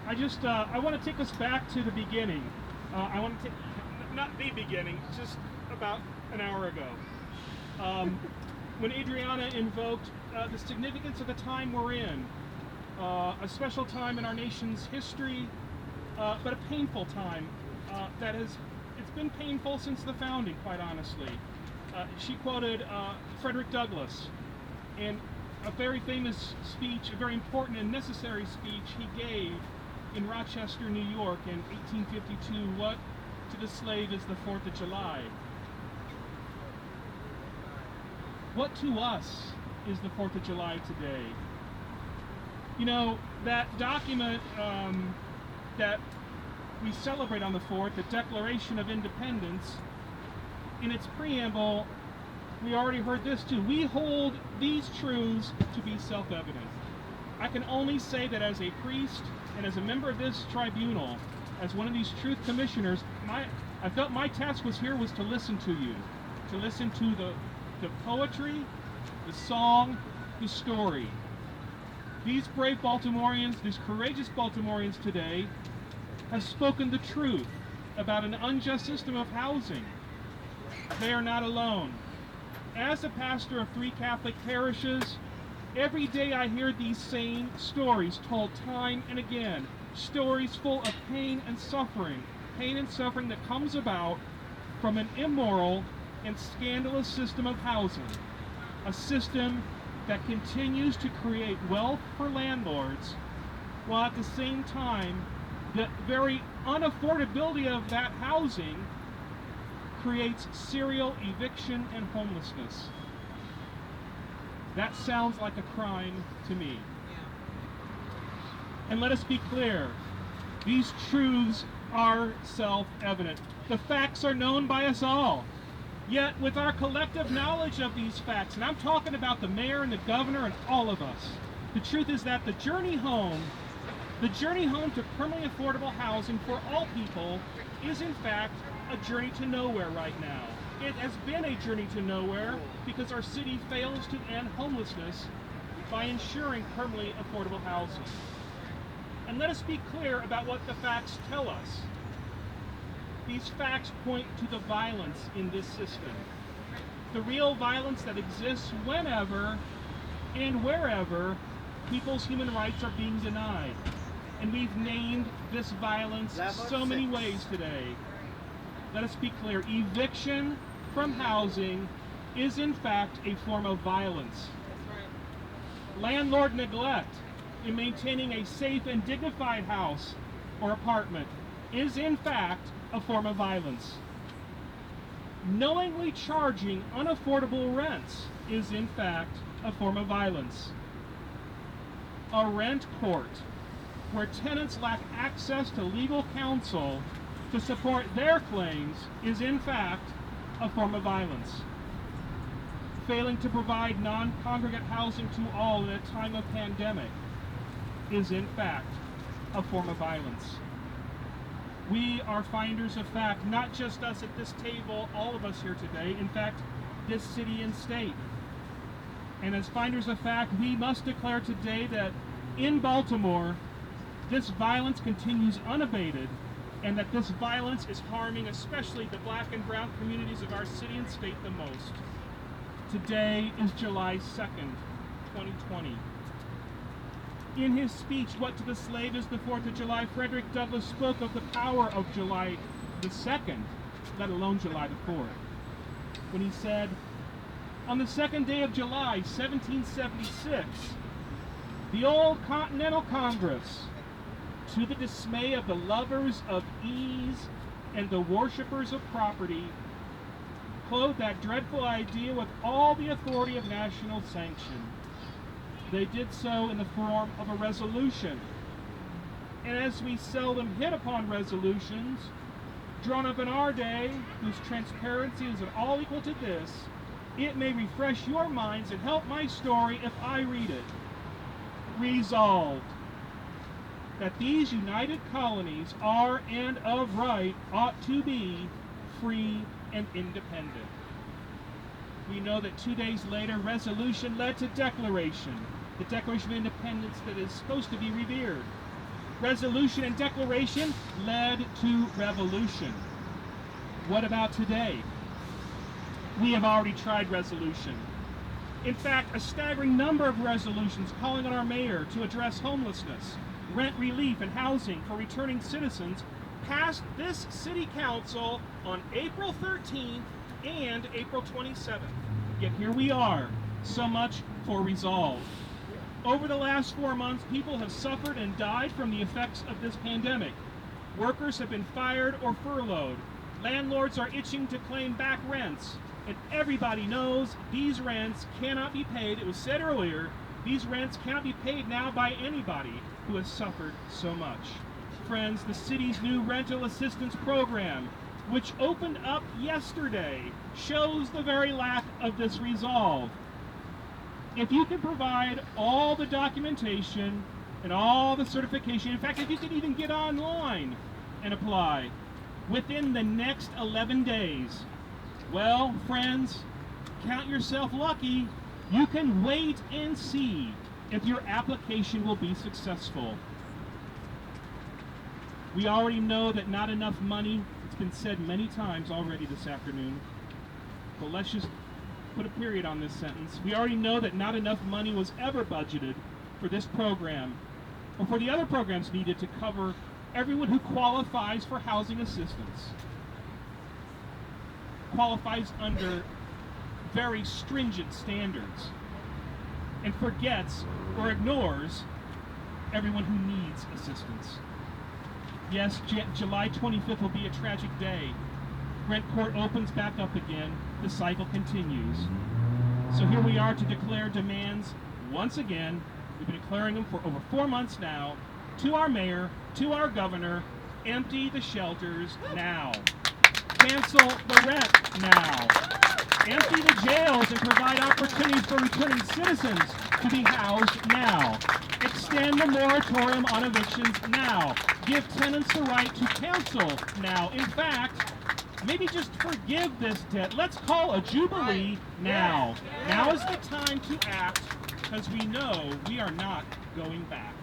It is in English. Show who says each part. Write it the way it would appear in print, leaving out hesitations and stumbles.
Speaker 1: I want to take us back to the beginning. I want to take, not the beginning, just about an hour ago. When Adriana invoked the significance of the time we're in, a special time in our nation's history, but a painful time it's been painful since the founding, quite honestly. She quoted Frederick Douglass, and a very famous speech, a very important and necessary speech he gave in Rochester, New York in 1852, what to the slave is the 4th of July? What to us is the 4th of July today? You know, that document that we celebrate on the 4th, the Declaration of Independence, in its preamble, we already heard this too. We hold these truths to be self-evident. I can only say that as a priest and as a member of this tribunal, as one of these truth commissioners, I felt my task was to listen to you, to listen to the poetry, the song, the story. These brave Baltimoreans, these courageous Baltimoreans today, have spoken the truth about an unjust system of housing. They are not alone. As a pastor of 3 Catholic parishes, every day I hear these same stories told time and again, stories full of pain and suffering that comes about from an immoral and scandalous system of housing, a system that continues to create wealth for landlords, while at the same time, the very unaffordability of that housing creates serial eviction and homelessness. That sounds like a crime to me. And let us be clear, these truths are self-evident. The facts are known by us all. Yet with our collective knowledge of these facts, and I'm talking about the mayor and the governor and all of us, the truth is that the journey home to permanently affordable housing for all people is in fact a journey to nowhere right now. It has been a journey to nowhere because our city fails to end homelessness by ensuring permanently affordable housing. And let us be clear about what the facts tell us. These facts point to the violence in this system. The real violence that exists whenever and wherever people's human rights are being denied. And we've named this violence so many ways today. Let us be clear, eviction from housing is in fact a form of violence. Landlord neglect in maintaining a safe and dignified house or apartment is in fact a form of violence. Knowingly charging unaffordable rents is in fact a form of violence. A rent court where tenants lack access to legal counsel to support their claims is in fact a form of violence. Failing to provide non-congregate housing to all in a time of pandemic is in fact a form of violence. We are finders of fact, not just us at this table, all of us here today, in fact, this city and state. And as finders of fact, we must declare today that in Baltimore, this violence continues unabated, and that this violence is harming especially the black and brown communities of our city and state the most. Today is July 2nd, 2020. In his speech, What to the Slave is the 4th of July, Frederick Douglass spoke of the power of July the 2nd, let alone July the 4th, when he said, on the 2nd day of July, 1776, the old Continental Congress, to the dismay of the lovers of ease and the worshippers of property, clothed that dreadful idea with all the authority of national sanction. They did so in the form of a resolution. And as we seldom hit upon resolutions, drawn up in our day, whose transparency is at all equal to this, it may refresh your minds and help my story if I read it. Resolved, that these united colonies are and of right ought to be free and independent. We know that 2 days later, resolution led to declaration, the Declaration of Independence that is supposed to be revered. Resolution and declaration led to revolution. What about today? We have already tried resolution. In fact, a staggering number of resolutions calling on our mayor to address homelessness, rent relief, and housing for returning citizens passed this city council on April 13th and April 27th. Yet here we are, so much for resolve. Over the last 4 months, people have suffered and died from the effects of this pandemic. Workers have been fired or furloughed. Landlords are itching to claim back rents. And everybody knows these rents cannot be paid. It was said earlier, these rents cannot be paid now by anybody who has suffered so much. Friends, the city's new rental assistance program, which opened up yesterday, shows the very lack of this resolve. If you can provide all the documentation and all the certification, in fact, if you can even get online and apply within the next 11 days, well, friends, count yourself lucky. You can wait and see if your application will be successful. We already know that not enough money, it's been said many times already this afternoon, but let's just put a period on this sentence. We already know that not enough money was ever budgeted for this program or for the other programs needed to cover everyone who qualifies for housing assistance. Qualifies under very stringent standards and forgets or ignores everyone who needs assistance. Yes, July 25th will be a tragic day. Rent court opens back up again. The cycle continues. So here we are to declare demands once again. We've been declaring them for over 4 months now. To our mayor, to our governor, empty the shelters now. Cancel the rent now. Empty the jails and provide opportunities for returning citizens to be housed now. Extend the moratorium on evictions now. Give tenants the right to cancel now. In fact, maybe just forgive this debt. Let's call a jubilee now. Now is the time to act, because we know we are not going back.